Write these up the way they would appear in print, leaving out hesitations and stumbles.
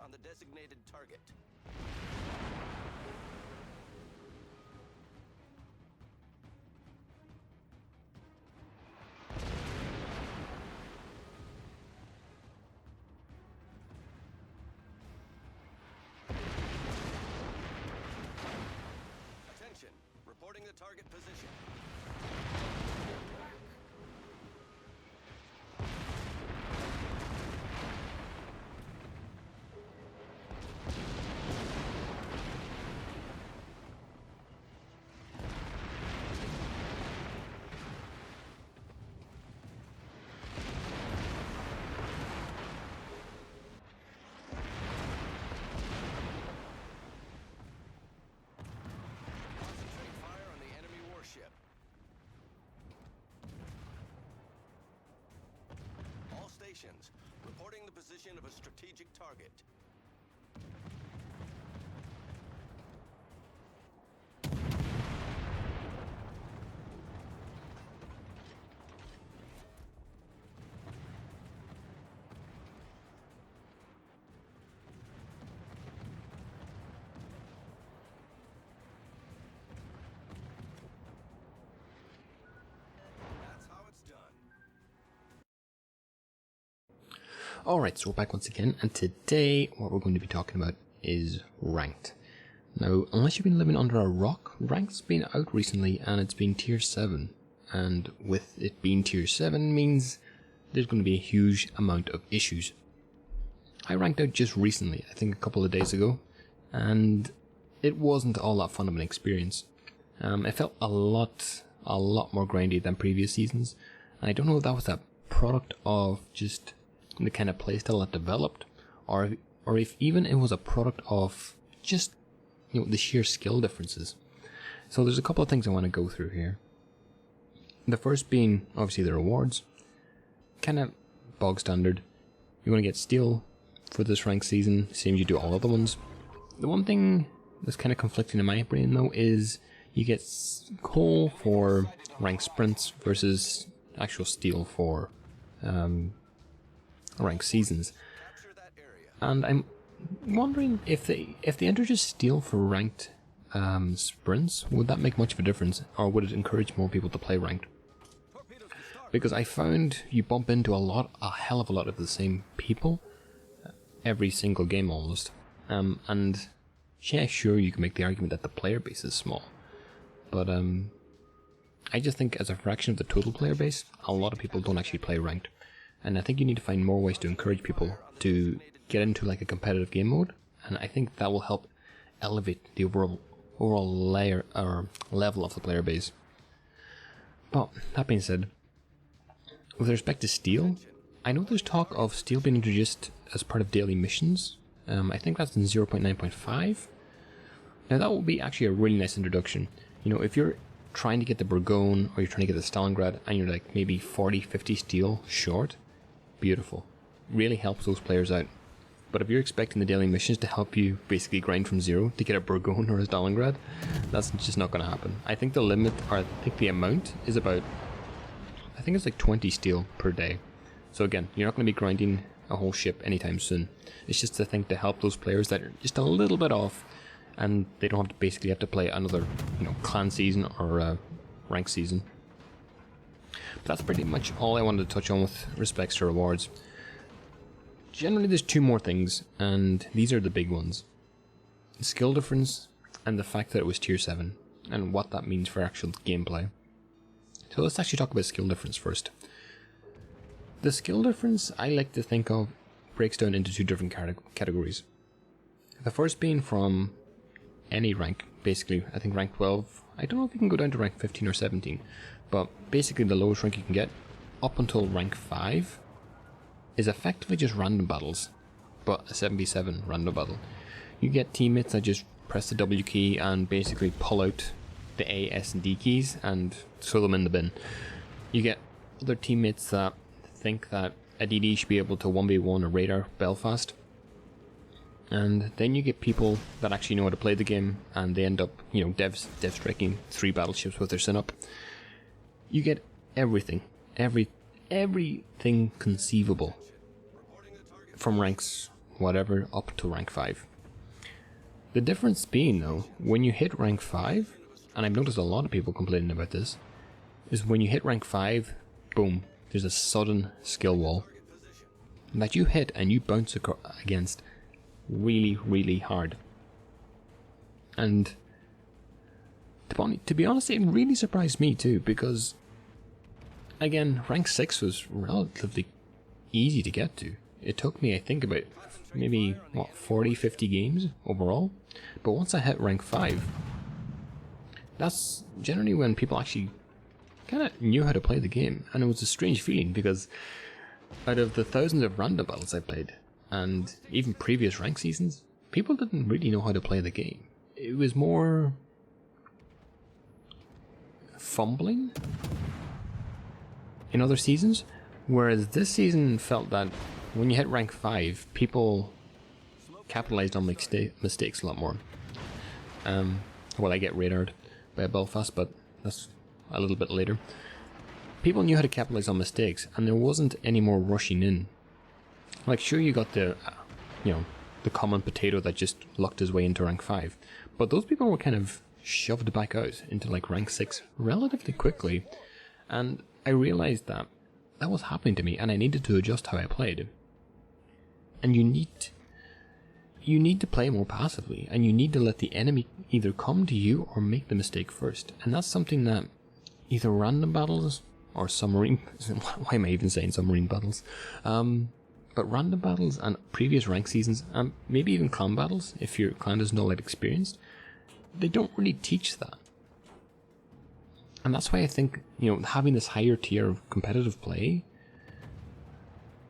on the designated target. Attention, reporting the target position. Concentrate fire on the enemy warship. All stations, reporting the position of a strategic target. That's how it's done. Alright, so we're back once again, and today what we're going to be talking about is ranked. Now, unless you've been living under a rock, ranked's been out recently and it's been tier 7. And with it being tier 7 means there's going to be a huge amount of issues. I ranked out just recently, I think a couple of days ago, and it wasn't all that fun of an experience. It felt a lot more grindy than previous seasons, and I don't know if that was a product of just the kind of playstyle that developed, or if even it was a product of just, you know, the sheer skill differences. So there's a couple of things I want to go through here. The first being obviously the rewards, kind of bog standard. You're going to get steel for this rank season, same as you do all other ones. The one thing that's kind of conflicting in my brain though is you get coal for rank sprints versus actual steel for rank seasons. Capture that area. And I'm wondering if they enter just steel for ranked sprints, would that make much of a difference, or would it encourage more people to play ranked? Torpedoes to start. Because I found you bump into a hell of a lot of the same people every single game almost. And yeah, sure, you can make the argument that the player base is small, but I just think as a fraction of the total player base, a lot of people don't actually play ranked. And I think you need to find more ways to encourage people to get into like a competitive game mode, and I think that will help elevate the overall layer or level of the player base. But that being said, with respect to steel, I know there's talk of steel being introduced as part of daily missions. I think that's in 0.9.5. Now that would be actually a really nice introduction. You know, if you're trying to get the Burgoyne or you're trying to get the Stalingrad and you're like maybe 40-50 steel short, beautiful. Really helps those players out. But if you're expecting the daily missions to help you basically grind from zero to get a Burgoyne or a Stalingrad, that's just not going to happen. I think the limit, or I think the amount, is about, I think it's like 20 steel per day. So again, you're not going to be grinding a whole ship anytime soon. It's just a thing to help those players that are just a little bit off, and they don't have to basically have to play another, you know, clan season or rank season. But that's pretty much all I wanted to touch on with respects to rewards. Generally, there's two more things, and these are the big ones. The skill difference and the fact that it was tier 7, and what that means for actual gameplay. So let's actually talk about skill difference first. The skill difference, I like to think of, breaks down into two different categories. The first being from any rank, basically, I think rank 12, I don't know if you can go down to rank 15 or 17, but basically the lowest rank you can get, up until rank 5, is effectively just random battles, but a 7v7 random battle. You get teammates that just press the W key and basically pull out the A, S and D keys and throw them in the bin. You get other teammates that think that a DD should be able to 1v1 a radar Belfast, and then you get people that actually know how to play the game and they end up, you know, dev striking 3 battleships with their Synup. You get everything, everything conceivable from ranks whatever up to rank 5. The difference being though, when you hit rank 5, and I've noticed a lot of people complaining about this, is when you hit rank 5, boom, there's a sudden skill wall that you hit and you bounce against really, really hard. And to be honest, it really surprised me too, because again, rank 6 was relatively easy to get to. It took me, I think, about maybe, 40, 50 games overall. But once I hit rank 5, that's generally when people actually kind of knew how to play the game. And it was a strange feeling, because out of the thousands of random battles I played, and even previous rank seasons, people didn't really know how to play the game. It was more fumbling in other seasons, whereas this season felt that when you hit rank 5, people capitalized on mistakes a lot more. Well, I get radared by Belfast, but that's a little bit later. People knew how to capitalize on mistakes, and there wasn't any more rushing in. Like, sure, you got the, the common potato that just lucked his way into rank 5, but those people were kind of shoved back out into like rank 6 relatively quickly, and I realized that that was happening to me, and I needed to adjust how I played. And you need to play more passively, and you need to let the enemy either come to you or make the mistake first. And that's something that either random battles or submarine, why am I even saying submarine battles? But random battles and previous rank seasons, and maybe even clan battles, if your clan is not that experienced, they don't really teach that. And that's why I think, having this higher tier of competitive play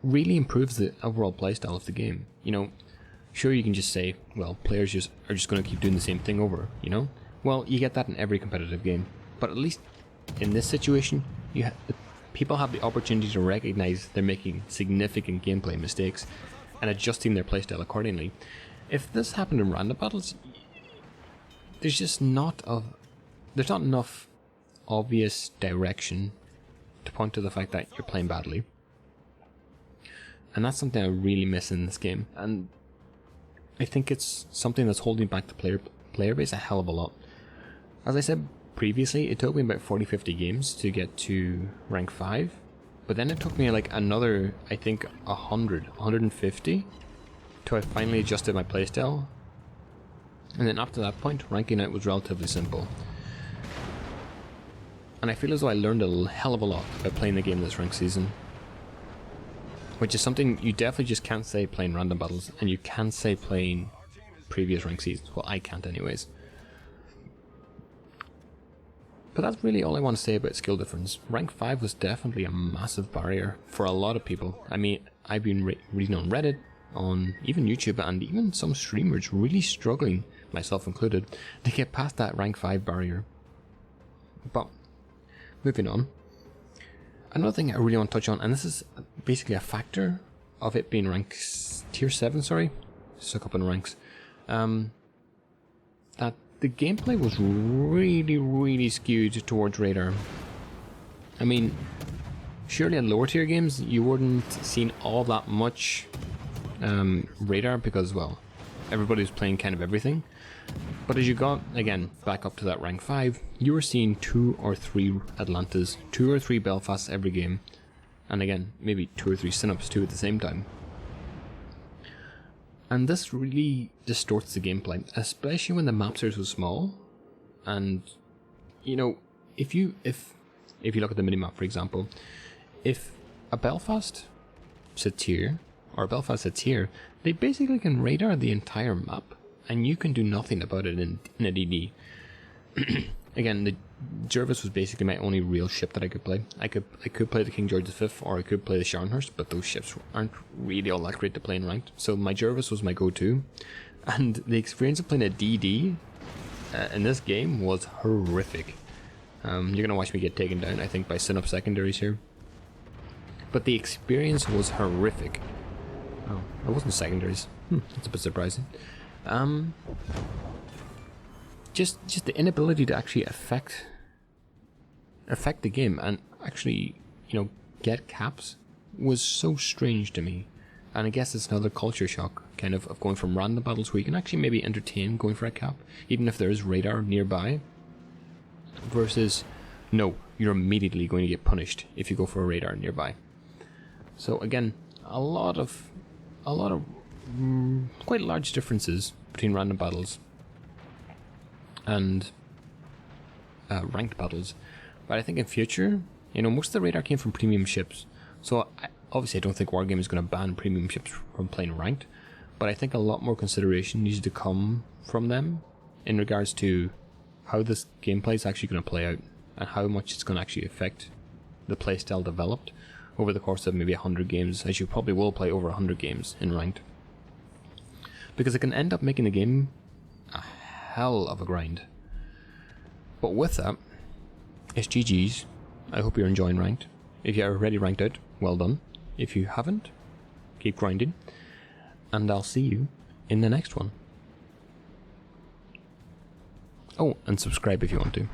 really improves the overall playstyle of the game. Sure, you can just say, well, players are just going to keep doing the same thing over, Well, you get that in every competitive game. But at least in this situation, people have the opportunity to recognize they're making significant gameplay mistakes and adjusting their playstyle accordingly. If this happened in random battles, there's not enough obvious direction to point to the fact that you're playing badly. And that's something I really miss in this game. And I think it's something that's holding back the player base a hell of a lot. As I said previously, it took me about 40-50 games to get to rank 5. But then it took me like another, I think, 150 till I finally adjusted my playstyle. And then after that point, ranking out was relatively simple. And I feel as though I learned a hell of a lot by playing the game this rank season. Which is something you definitely just can't say playing random battles, and you can't say playing previous rank seasons. Well, I can't anyways. But that's really all I want to say about skill difference. Rank 5 was definitely a massive barrier for a lot of people. I mean, I've been reading on Reddit, on even YouTube, and even some streamers really struggling, myself included, to get past that rank 5 barrier. But, moving on. Another thing I really want to touch on, and this is basically a factor of it being tier 7, stuck up in ranks, that the gameplay was really, really skewed towards radar. I mean, surely in lower tier games you wouldn't seen all that much radar because, well, everybody was playing kind of everything. But as you got, again, back up to that rank 5, you were seeing 2 or 3 Atlantas, 2 or 3 Belfasts every game, and again, maybe 2 or 3 Synops too at the same time. And this really distorts the gameplay, especially when the maps are so small. And, if you look at the minimap, for example, if a Belfast sits here, or a Belfast sits here, they basically can radar the entire map, and you can do nothing about it in a DD. Again, the Jervis was basically my only real ship that I could play. I could play the King George V, or I could play the Scharnhorst, but those ships aren't really all that great to play in ranked. So my Jervis was my go-to, and the experience of playing a DD in this game was horrific. You're gonna watch me get taken down, I think, by Synop secondaries here. But the experience was horrific. Oh, it wasn't secondaries. That's a bit surprising. Just the inability to actually affect the game and actually, get caps was so strange to me. And I guess it's another culture shock, kind of going from random battles where you can actually maybe entertain going for a cap, even if there is radar nearby, versus, no, you're immediately going to get punished if you go for a radar nearby. So again, a lot of quite large differences between random battles and ranked battles. But I think in future, most of the radar came from premium ships. So obviously I don't think Wargame is going to ban premium ships from playing ranked, but I think a lot more consideration needs to come from them in regards to how this gameplay is actually going to play out and how much it's going to actually affect the playstyle developed over the course of maybe 100 games, as you probably will play over 100 games in ranked. Because it can end up making the game a hell of a grind. But with that, it's GG's. I hope you're enjoying ranked. If you're already ranked out, well done. If you haven't, keep grinding. And I'll see you in the next one. Oh, and subscribe if you want to.